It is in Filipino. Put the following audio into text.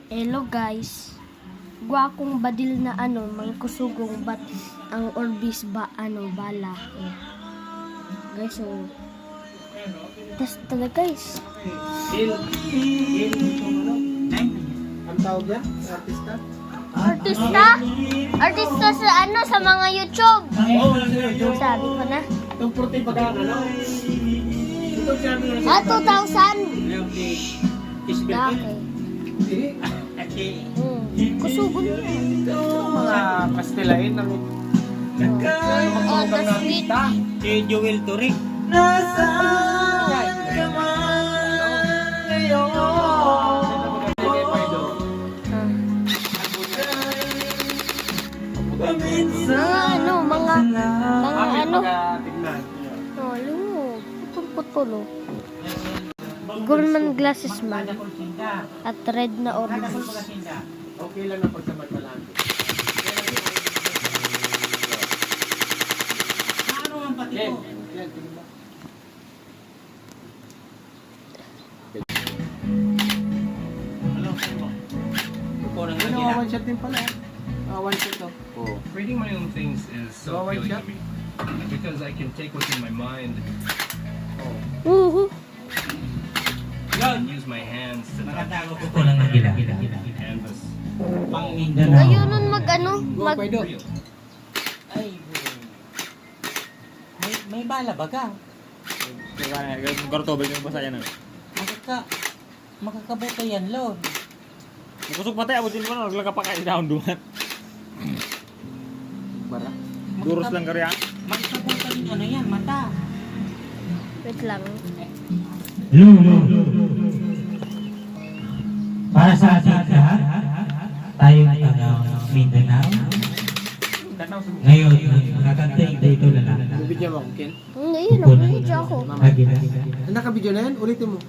Hello guys. Gwa akong badil na mangkusugong bat ang orbis ba bala. Guys, so test talaga guys. Ang tawag yan? Artista? Artista sa sa mga YouTube. Sabi ko na. Itong puti pag itong sabi na 2000. Dake. Kusugon niya. mga pastilain ng The sweet. Si Joel Turic. tignan. Lungo. Putol-putol. Goldman glasses man. At red na orbis. Okay lang na pagsamantalahan. Ano ang pati Yan, ko? yan, tingin mo. Ano? Ikaw nang Ano, nagila. one shot din pala. One shot to. Reading my own things is so Go away, appealing Jack. to me because I can take what's in my mind Uhu. and use my hands to touch Makatago ko ko lang nagila. the canvas. Pang Mindanao. Ngayon nun Go, mag Paido. Real. Ay, may bala ba ka? Kartobel yung basa yan. Makakabuto yan, Lord. Kusog patay, abutin mo na, naglaga pa kayo down duman. Bara. Duros lang karya. Makakabuto yung ano yan, mata. wait lang. Para sa ating lahat, tayong taga Mindanao. Ngayon, kakantay dito lalaki. Bibigyan mo ako, Ken. Ngayon, nag-video ako. Agila. Nakabidyo na yan? Ulitin mo.